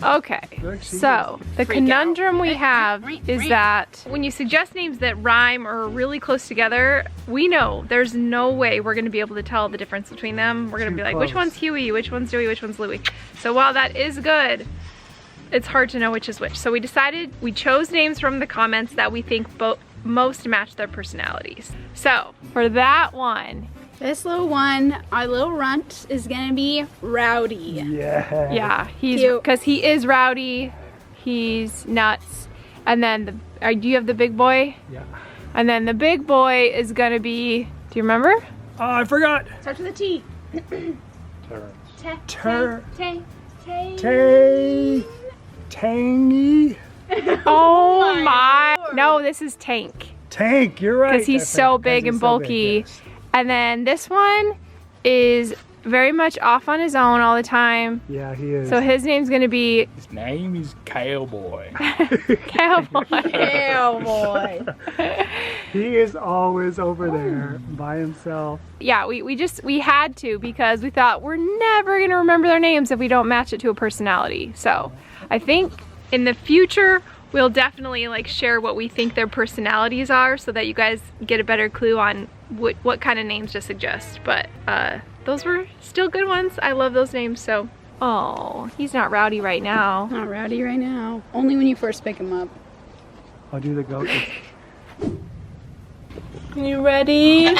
Okay, so the conundrum we have is that when you suggest names that rhyme or are really close together, we know there's no way we're gonna be able to tell the difference between them. We're gonna be like, which one's Huey, which one's Dewey, which one's Louie. So while that is good, it's hard to know which is which. So we chose names from the comments that we think most match their personalities. So for that one, this little one, our little runt, is gonna be Rowdy. Yeah. Yeah, because he is rowdy, he's nuts. And then, do you have the big boy? Yeah. And then the big boy is gonna be, do you remember? Oh, I forgot. Starts with a T. Tangy. Oh my. No, this is Tank. Tank, you're right. Because he's so big and bulky. Yes. And then this one is very much off on his own all the time. Yeah, he is. So his name's gonna be... His name is Cowboy. Cowboy. Cowboy. He is always over there by himself. Yeah, we had to, because we thought we're never gonna remember their names if we don't match it to a personality. So I think in the future, we'll definitely like share what we think their personalities are so that you guys get a better clue on what kind of names to suggest. But those were still good ones. I love those names. So, oh, he's not rowdy right now. Not rowdy right now. Only when you first pick him up. I'll do the goat. You ready?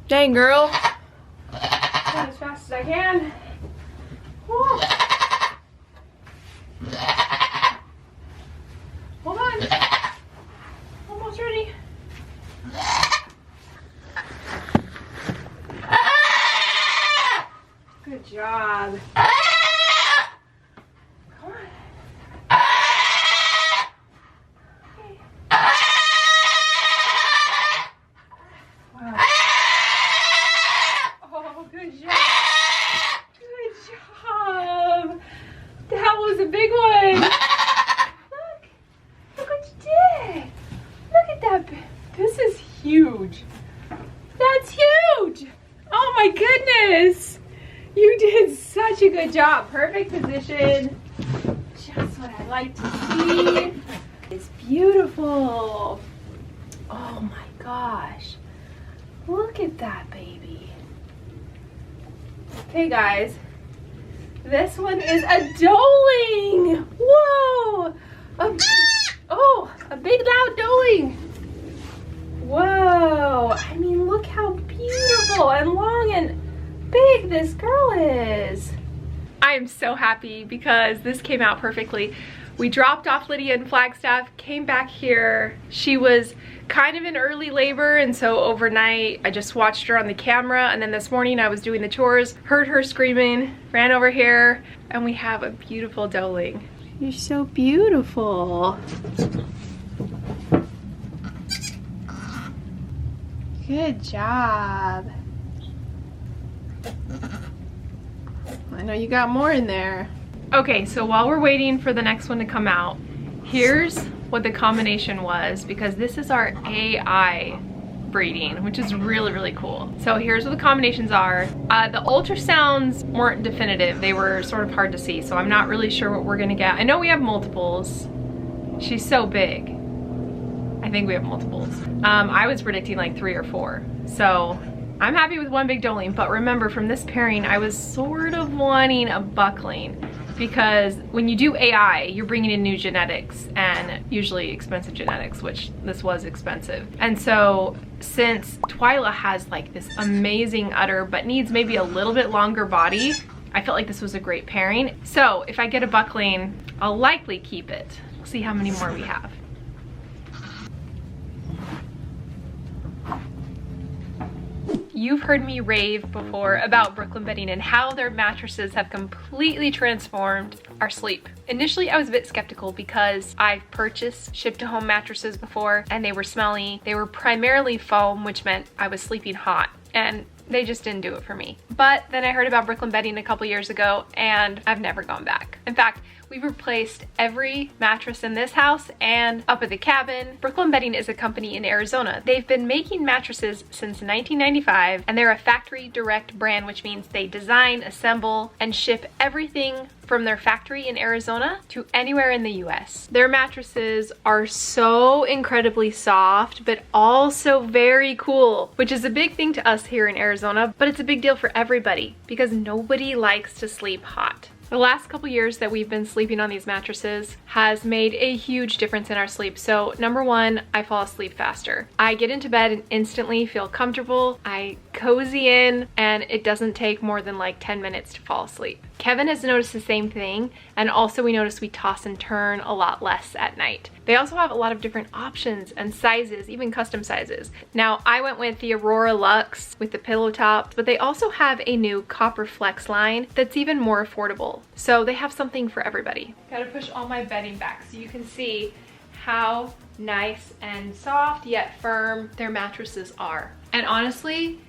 Dang, girl. Going as fast as I can. Whoa. Hold on. Almost ready. Good job. Come on. Okay. Wow. Oh, good job. Good job. That was a big one. Look what you did. Look at that. This is huge. That's huge. Oh my goodness. You did such a good job. Perfect position. Just what I like to see. It's beautiful. Oh my gosh. Look at that baby. Okay guys. This one is a doeling. Whoa. A big loud doeling. Whoa. I mean, look how beautiful and long and big this girl is. I am so happy because this came out perfectly. We dropped off Lydia in Flagstaff, came back here. She was kind of in early labor, and so overnight I just watched her on the camera, and then this morning I was doing the chores, heard her screaming, ran over here, and we have a beautiful doeling. You're so beautiful. Good job. I know you got more in there. Okay, so while we're waiting for the next one to come out, here's what the combination was, because this is our AI breeding, which is really, really cool. So here's what the combinations are. The ultrasounds weren't definitive. They were sort of hard to see, so I'm not really sure what we're gonna get. I know we have multiples. She's so big. I think we have multiples. I was predicting like 3 or 4. So I'm happy with one big doeling, but remember from this pairing, I was sort of wanting a buckling, because when you do AI, you're bringing in new genetics and usually expensive genetics, which this was expensive. And so since Twyla has like this amazing udder, but needs maybe a little bit longer body, I felt like this was a great pairing. So if I get a buckling, I'll likely keep it. We'll see how many more we have. You've heard me rave before about Brooklyn Bedding and how their mattresses have completely transformed our sleep. Initially, I was a bit skeptical because I've purchased ship-to-home mattresses before and they were smelly. They were primarily foam, which meant I was sleeping hot, and they just didn't do it for me. But then I heard about Brooklyn Bedding a couple years ago and I've never gone back. In fact, we've replaced every mattress in this house and up at the cabin. Brooklyn Bedding is a company in Arizona. They've been making mattresses since 1995, and they're a factory direct brand, which means they design, assemble, and ship everything from their factory in Arizona to anywhere in the US. Their mattresses are so incredibly soft, but also very cool, which is a big thing to us here in Arizona, but it's a big deal for everybody because nobody likes to sleep hot. The last couple years that we've been sleeping on these mattresses has made a huge difference in our sleep. So number one, I fall asleep faster. I get into bed and instantly feel comfortable. I cozy in and it doesn't take more than like 10 minutes to fall asleep. Kevin has noticed the same thing, and also we notice we toss and turn a lot less at night. They also have a lot of different options and sizes, even custom sizes. Now I went with the Aurora Luxe with the pillow top, but they also have a new Copper Flex line that's even more affordable. So they have something for everybody. Gotta push all my bedding back so you can see how nice and soft yet firm their mattresses are. And honestly,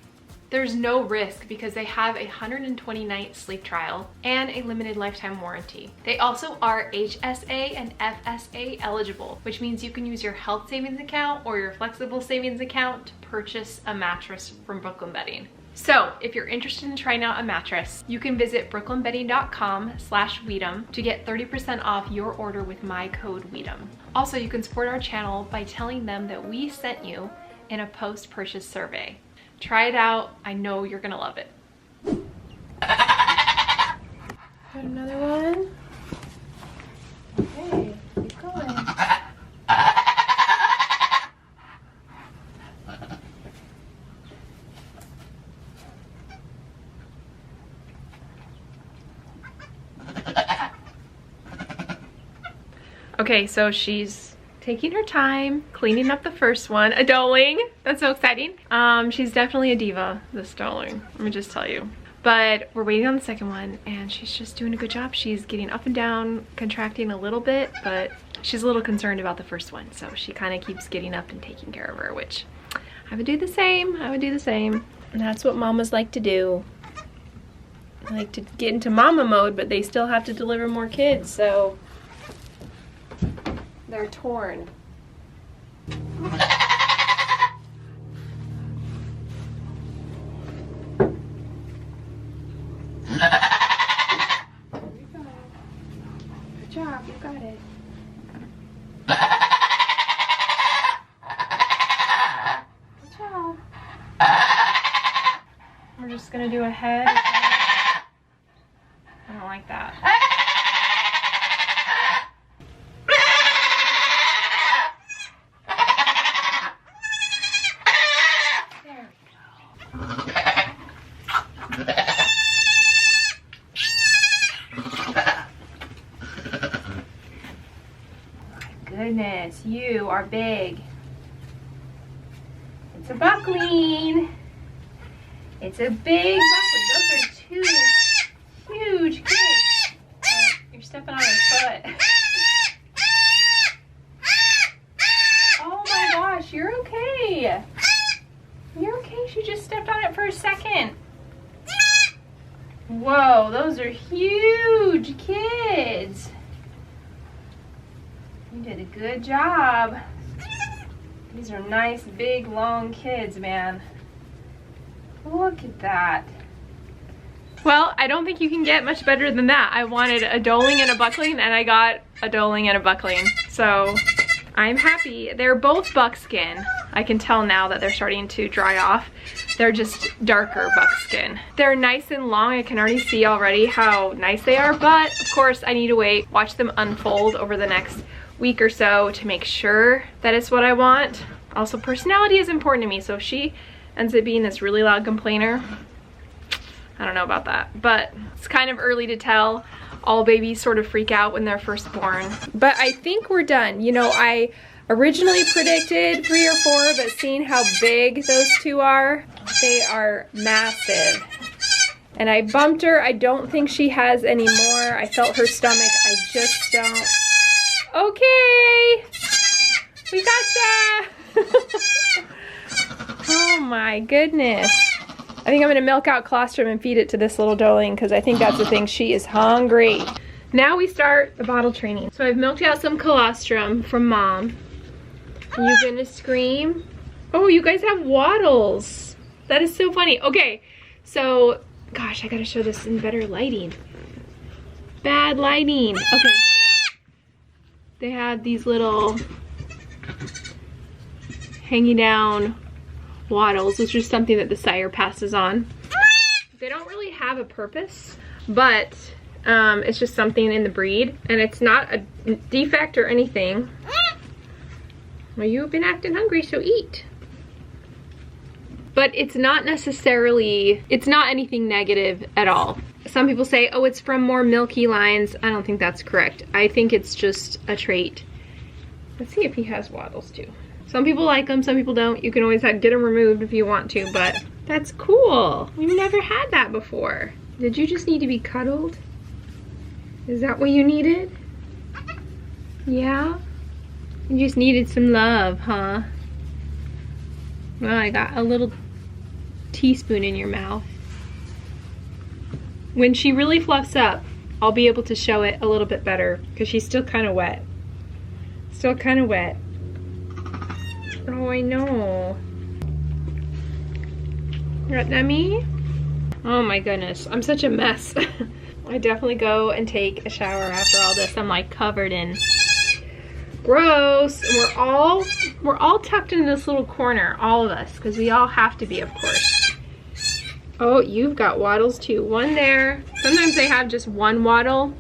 there's no risk because they have a 120-night sleep trial and a limited lifetime warranty. They also are HSA and FSA eligible, which means you can use your health savings account or your flexible savings account to purchase a mattress from Brooklyn Bedding. So if you're interested in trying out a mattress, you can visit brooklynbedding.com/Weedum to get 30% off your order with my code Weedum. Also, you can support our channel by telling them that we sent you in a post-purchase survey. Try it out. I know you're gonna love it. Got another one. Okay, keep going. Okay, so she's taking her time cleaning up the first one, a doeling. That's so exciting. She's definitely a diva, this doeling, let me just tell you. But we're waiting on the second one and she's just doing a good job. She's getting up and down, contracting a little bit, but she's a little concerned about the first one. So she kind of keeps getting up and taking care of her, which I would do the same. I would do the same. And that's what mamas like to do. They like to get into mama mode, but they still have to deliver more kids, so they're torn. Good job, you got it. Good job. We're just gonna do a head. I don't like that. Goodness, you are big. It's a buckling. It's a big buckling. Those are two huge kids. Oh, you're stepping on her foot. Oh my gosh, you're okay. You're okay. She just stepped on it for a second. Whoa, those are huge kids. You did a good job. These are nice, big, long kids, man. Look at that. Well, I don't think you can get much better than that. I wanted a doeling and a buckling, and I got a doeling and a buckling. So I'm happy. They're both buckskin. I can tell now that they're starting to dry off. They're just darker buckskin. They're nice and long. I can already see already how nice they are, but of course I need to wait, watch them unfold over the next week or so to make sure that it's what I want. Also, personality is important to me, so if she ends up being this really loud complainer, I don't know about that, but it's kind of early to tell. All babies sort of freak out when they're first born. But I think we're done. You know, I originally predicted 3 or 4, but seeing how big those two are, they are massive. And I bumped her. I don't think she has any more. I felt her stomach. I just don't. Okay, we gotcha. Oh my goodness. I think I'm gonna milk out colostrum and feed it to this little doeling because I think that's the thing. She is hungry. Now we start the bottle training. So I've milked out some colostrum from mom. Are you gonna scream? Oh, you guys have waddles. That is so funny. Okay, so, gosh, I gotta show this in better lighting. Bad lighting. Okay. They have these little hanging down wattles, which is something that the sire passes on. They don't really have a purpose, but it's just something in the breed, and it's not a defect or anything. Well, you've been acting hungry, so eat. But it's not necessarily, it's not anything negative at all. Some people say, oh, it's from more milky lines. I don't think that's correct. I think it's just a trait. Let's see if he has wattles too. Some people like them, some people don't. You can always get them removed if you want to, but that's cool. We've never had that before. Did you just need to be cuddled? Is that what you needed? Yeah? You just needed some love, huh? Well, I got a little teaspoon in your mouth. When she really fluffs up, I'll be able to show it a little bit better because she's still kind of wet. Still kind of wet. Oh, I know. Right, Nemi? Oh my goodness, I'm such a mess. I definitely go and take a shower after all this. I'm like covered in gross. And we're all tucked in this little corner, all of us, because we all have to be, of course. Oh, you've got wattles too. One there. Sometimes they have just one wattle.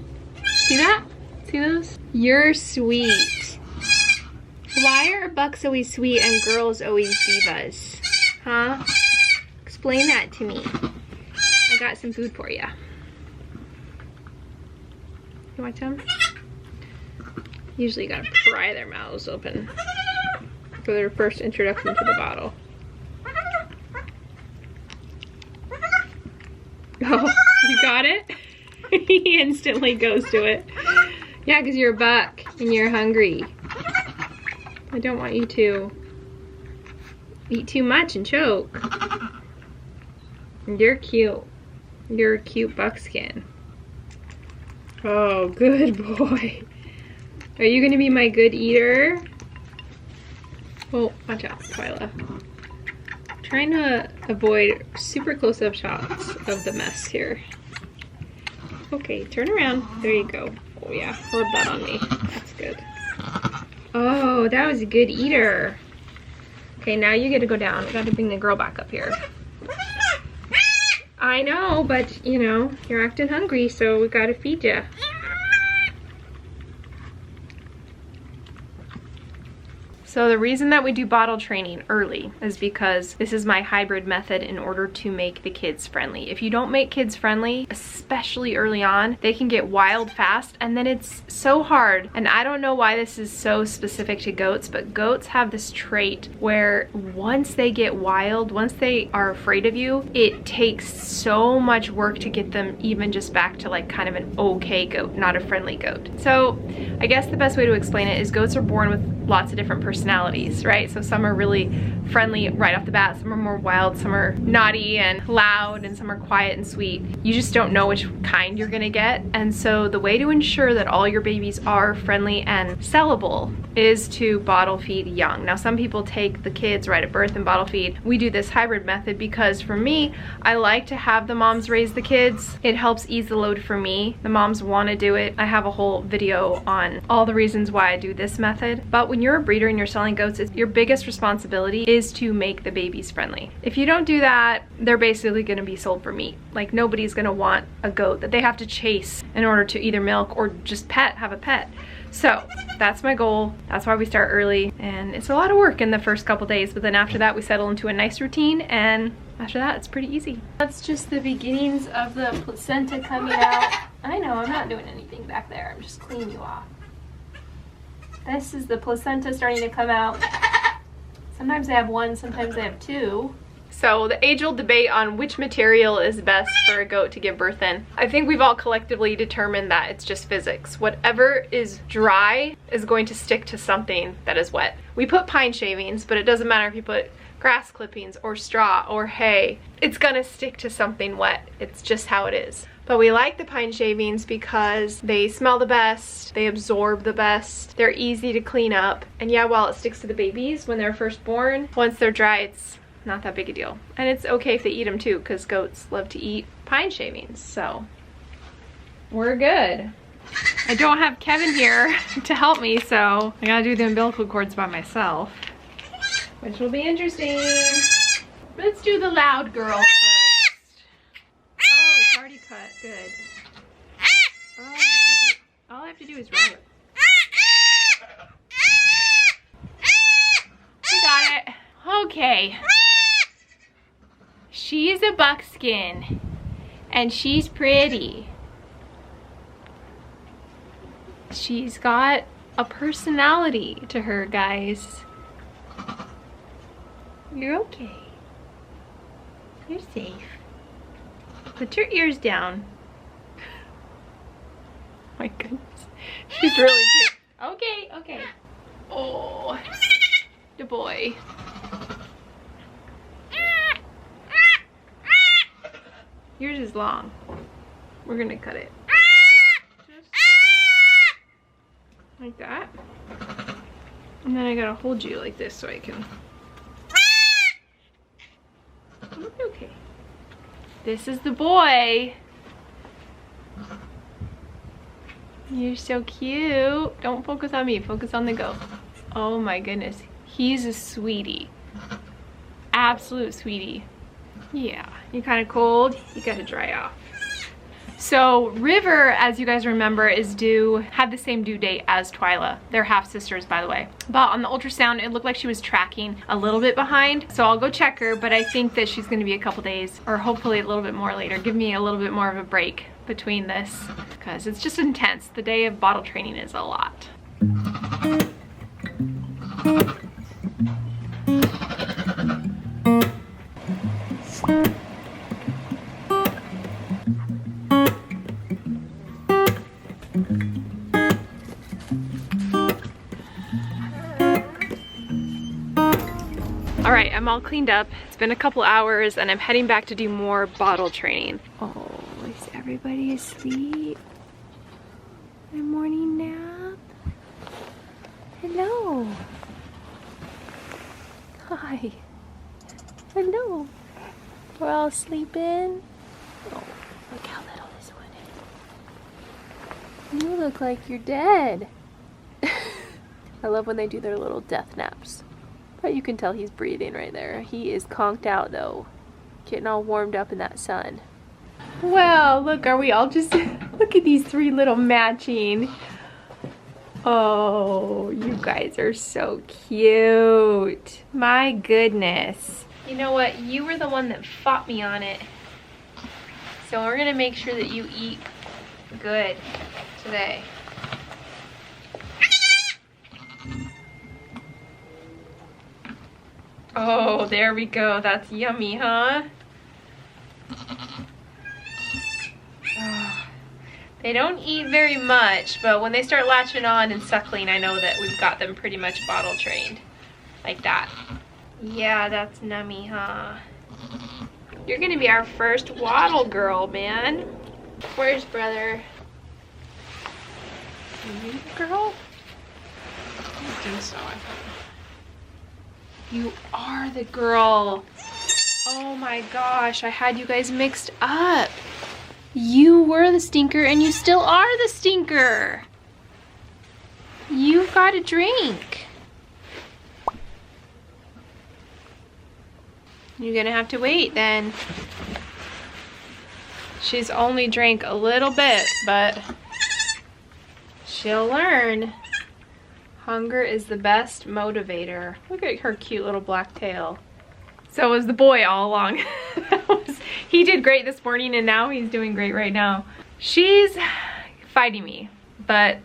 See that? See those? You're sweet. Why are bucks always sweet and girls always divas? Huh? Explain that to me. I got some food for you. You want some? Usually you gotta pry their mouths open for their first introduction to the bottle. Oh, you got it? He instantly goes to it. Yeah, because you're a buck and you're hungry. I don't want you to eat too much and choke. You're cute. You're a cute buckskin. Oh, good boy. Are you gonna be my good eater? Oh, watch out, Twyla. Trying to avoid super close-up shots of the mess here. Okay, turn around. There you go. Oh yeah, hold that on me. That's good. Oh, that was a good eater. Okay, now you get to go down. We got to bring the girl back up here. I know, but you know, you're acting hungry, so we gotta feed you. So the reason that we do bottle training early is because this is my hybrid method in order to make the kids friendly. If you don't make kids friendly, especially early on, they can get wild fast, and then it's so hard. And I don't know why this is so specific to goats, but goats have this trait where once they get wild, once they are afraid of you, it takes so much work to get them even just back to like kind of an okay goat, not a friendly goat. So I guess the best way to explain it is goats are born with lots of different personalities, right? So some are really friendly right off the bat, some are more wild, some are naughty and loud, and some are quiet and sweet. You just don't know which kind you're gonna get. And so the way to ensure that all your babies are friendly and sellable is to bottle feed young. Now some people take the kids right at birth and bottle feed. We do this hybrid method because for me, I like to have the moms raise the kids. It helps ease the load for me. The moms want to do it. I have a whole video on all the reasons why I do this method. But when you're a breeder and you're selling goats, your biggest responsibility is to make the babies friendly. If you don't do that, they're basically going to be sold for meat. Like nobody's going to want a goat that they have to chase in order to either milk or just have a pet. So that's my goal. That's why we start early, and it's a lot of work in the first couple days, but then after that we settle into a nice routine, and after that it's pretty easy. That's just the beginnings of the placenta coming out. I know, I'm not doing anything back there. I'm just cleaning you off. This is the placenta starting to come out. Sometimes they have one, sometimes they have two. So the age-old debate on which material is best for a goat to give birth in. I think we've all collectively determined that it's just physics. Whatever is dry is going to stick to something that is wet. We put pine shavings, but it doesn't matter if you put grass clippings or straw or hay. It's gonna stick to something wet. It's just how it is. But we like the pine shavings because they smell the best, they absorb the best, they're easy to clean up. And yeah, while it sticks to the babies when they're first born, once they're dry, it's not that big a deal. And it's okay if they eat them too, because goats love to eat pine shavings, so we're good. I don't have Kevin here to help me, so I gotta do the umbilical cords by myself, which will be interesting. Let's do the loud girl first. Oh, it's already cut. Good. All I have to do is rub it. I got it. Okay. She's a buckskin, and she's pretty. She's got a personality to her, guys. You're okay. You're safe. Put your ears down. My goodness. She's really cute. Okay, okay. Oh, the boy. Yours is long. We're gonna cut it. Just like that. And then I gotta hold you like this so I can. Okay. This is the boy. You're so cute. Don't focus on me, focus on the goat. Oh my goodness. He's a sweetie. Absolute sweetie. Yeah, you're kind of cold. You gotta dry off. So River, as you guys remember, had the same due date as Twyla. They're half sisters, by the way. But on the ultrasound, it looked like she was tracking a little bit behind. So I'll go check her, but I think that she's gonna be a couple days, or hopefully a little bit more later. Give me a little bit more of a break between this, because it's just intense. The day of bottle training is a lot. All right, I'm all cleaned up. It's been a couple hours and I'm heading back to do more bottle training. Oh, is everybody asleep? My morning nap? Hello. Hi. Hello. We're all sleeping. Oh, look how little this one is. You look like you're dead. I love when they do their little death naps. But you can tell he's breathing right there. He is conked out though. Getting all warmed up in that sun. Well, look, are we all just... Look at these three little matching. Oh, you guys are so cute. My goodness. You know what? You were the one that fought me on it. So we're gonna make sure that you eat good today. Oh, there we go. That's yummy, huh? Oh, they don't eat very much, but when they start latching on and suckling, I know that we've got them pretty much bottle trained. Like that. Yeah, that's nummy, huh? You're gonna be our first waddle girl, man. Where's brother? You girl? I don't think so. You are the girl. Oh my gosh, I had you guys mixed up. You were the stinker and you still are the stinker. You've got a drink. You're gonna have to wait then. She's only drank a little bit, but she'll learn. Hunger is the best motivator. Look at her cute little black tail. So was the boy all along. He did great this morning and now he's doing great right now. She's fighting me, but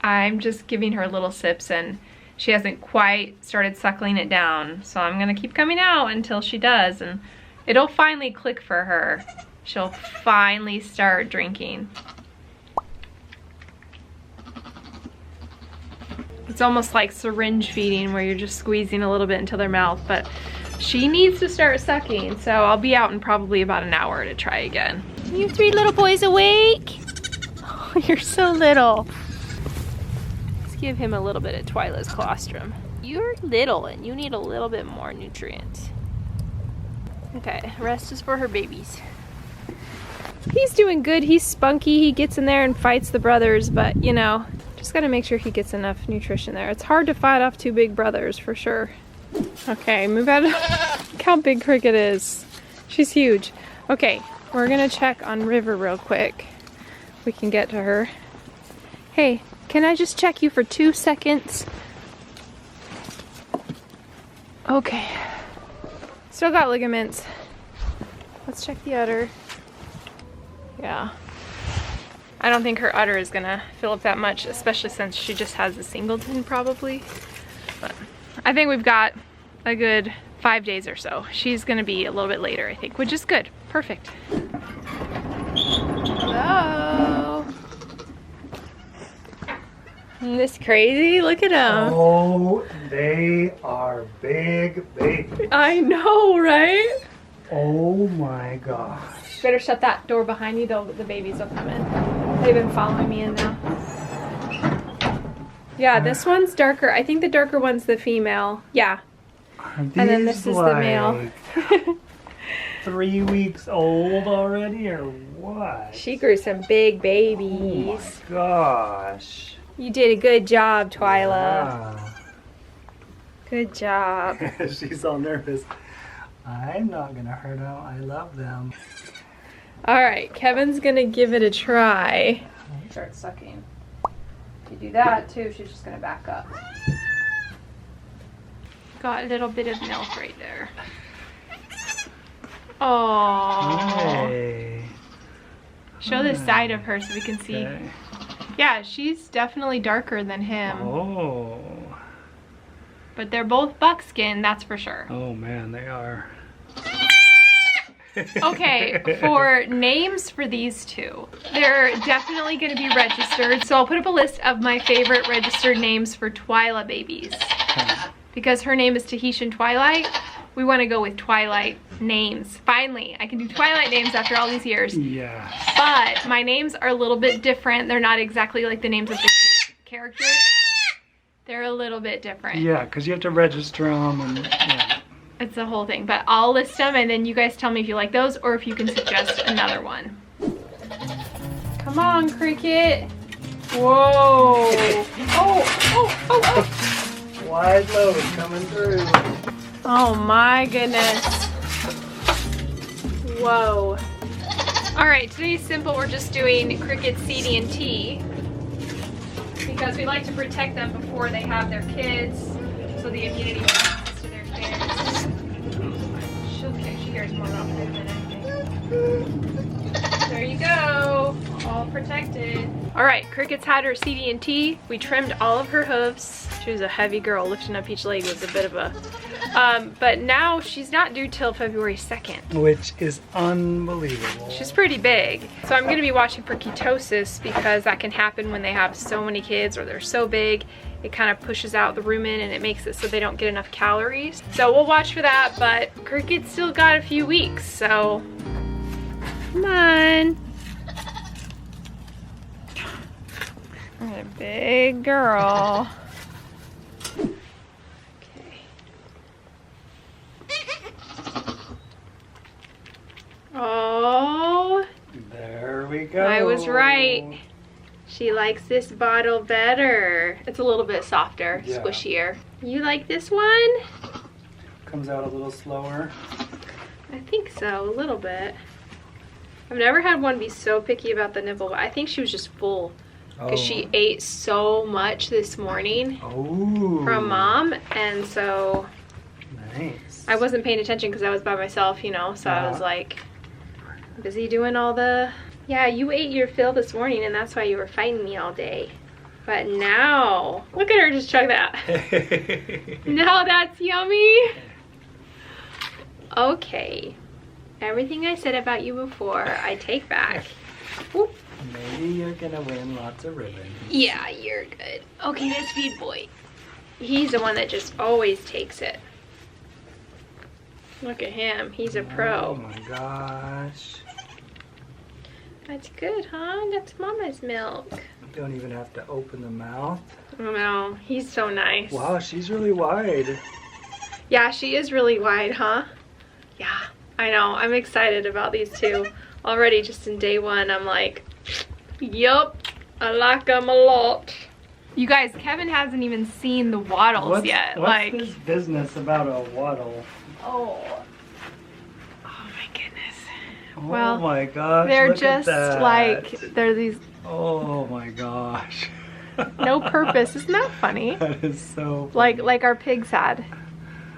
I'm just giving her little sips and she hasn't quite started suckling it down. So I'm gonna keep coming out until she does and it'll finally click for her. She'll finally start drinking. It's almost like syringe feeding where you're just squeezing a little bit into their mouth, but she needs to start sucking, so I'll be out in probably about an hour to try again. You three little boys awake? Oh, you're so little. Let's give him a little bit of Twyla's colostrum. You're little and you need a little bit more nutrients. Okay, rest is for her babies. He's doing good. He's spunky. He gets in there and fights the brothers, but you know, just gotta make sure he gets enough nutrition there. It's hard to fight off two big brothers for sure. Okay, move out. Look how big Cricket is. She's huge. Okay, we're gonna check on River real quick. We can get to her. Hey, can I just check you for 2 seconds? Okay. Still got ligaments. Let's check the udder. Yeah. I don't think her udder is gonna fill up that much, especially since she just has a singleton probably. But I think we've got a good 5 days or so. She's gonna be a little bit later, I think, which is good. Perfect. Hello. Isn't this crazy? Look at them. Oh, they are big babies. I know, right? Oh my gosh. Better shut that door behind you, though. The babies will come in. They've been following me in now. Yeah, this one's darker. I think the darker one's the female. Yeah. And then this is the male. 3 weeks old already, or what? She grew some big babies. Oh my gosh. You did a good job, Twyla. Yeah. Good job. She's all nervous. I'm not gonna hurt them. I love them. All right, Kevin's gonna give it a try. Start sucking. If you do that too, she's just gonna back up. Got a little bit of milk right there. Oh. Hey. Show the side of her so we can see. Okay. Yeah, she's definitely darker than him. Oh. But they're both buckskin, that's for sure. Oh man, they are. Okay, for names for these two, they're definitely going to be registered. So I'll put up a list of my favorite registered names for Twyla babies. Because her name is Tahitian Twilight, we want to go with Twilight names. Finally, I can do Twilight names after all these years. Yeah. But my names are a little bit different. They're not exactly like the names of the characters. They're a little bit different. Yeah, because you have to register them and yeah. It's the whole thing, but I'll list them and then you guys tell me if you like those or if you can suggest another one. Come on, Cricket. Whoa. Oh. Wide load coming through. Oh my goodness. Whoa. All right, today's simple. We're just doing Cricket CD&T because we like to protect them before they have their kids so the immunity passes to their kids. She cares more about food than anything. There you go, all protected. All right, Cricket's had her CD&T. We trimmed all of her hooves. She was a heavy girl. Lifting up each leg was a bit of a, but now she's not due till February 2nd. Which is unbelievable. She's pretty big. So I'm gonna be watching for ketosis because that can happen when they have so many kids or they're so big. It kind of pushes out the rumen and it makes it so they don't get enough calories. So we'll watch for that, but Cricket's still got a few weeks, so come on. What a big girl. Okay. Oh. There we go. I was right. She likes this bottle better. It's a little bit softer, Yeah. squishier. You like this one? Comes out a little slower. I think so, a little bit. I've never had one be so picky about the nibble, but I think she was just full because she ate so much this morning from Mom, and so nice. I wasn't paying attention because I was by myself, you know, so I was like busy doing all the, yeah, you ate your fill this morning and that's why you were fighting me all day. But now, look at her just chug that. Now that's yummy. Okay. Everything I said about you before, I take back. Whoop. Maybe you're gonna win lots of ribbons. Yeah, you're good. Okay, let's feed boy. He's the one that just always takes it. Look at him, he's a pro. Oh my gosh. That's good, huh? That's Mama's milk. You don't even have to open the mouth. Oh no, he's so nice. Wow, she's really wide. Yeah, she is really wide, huh? Yeah, I know. I'm excited about these two. already just in day one, I'm like, yup, I like them a lot. You guys, Kevin hasn't even seen the wattles yet. What's this business about a wattle? Oh my goodness. Oh well, my gosh, they're look just at that. like, they're these Oh my gosh. no purpose. Isn't that funny? That is so funny. Like our pigs had.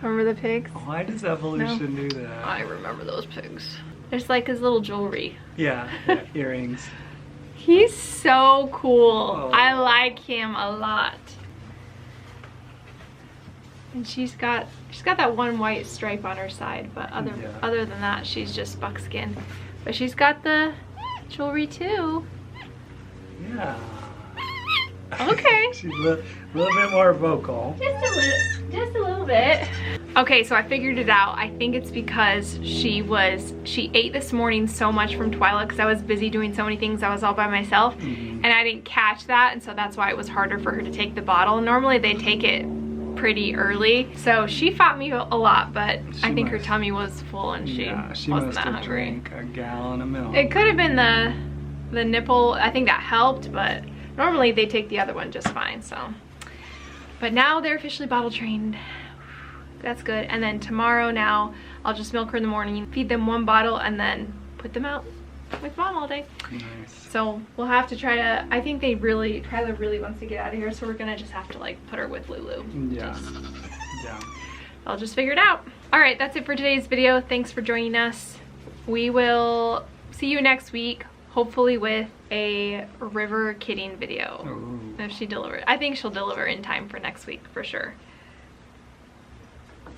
Remember the pigs? Why does evolution do that? I remember those pigs. There's like his little jewelry. Yeah, earrings. He's so cool. Oh. I like him a lot. And she's got that one white stripe on her side, but other than that, she's just buckskin. But she's got the jewelry too. Yeah. Okay. She's a little bit more vocal. Just a little bit. Okay, so I figured it out. I think it's because she ate this morning so much from Twyla because I was busy doing so many things. I was all by myself and I didn't catch that, and so that's why it was harder for her to take the bottle. Normally they take it pretty early, so she fought me a lot, but I think her tummy was full and she wasn't that hungry. Drank a gallon of milk. It could have been the nipple. I think that helped, but normally they take the other one just fine. So, but now they're officially bottle trained. That's good. And then tomorrow now I'll just milk her in the morning, feed them one bottle, and then put them out with mom all day. Nice. So we'll have to try to, I think Tyler really wants to get out of here, so we're gonna just have to like put her with Lulu. Yeah. Yeah. I'll just figure it out. All right, that's it for today's video. Thanks for joining us. We will see you next week, hopefully with a river kidding video. Ooh. If she delivers. I think she'll deliver in time for next week for sure.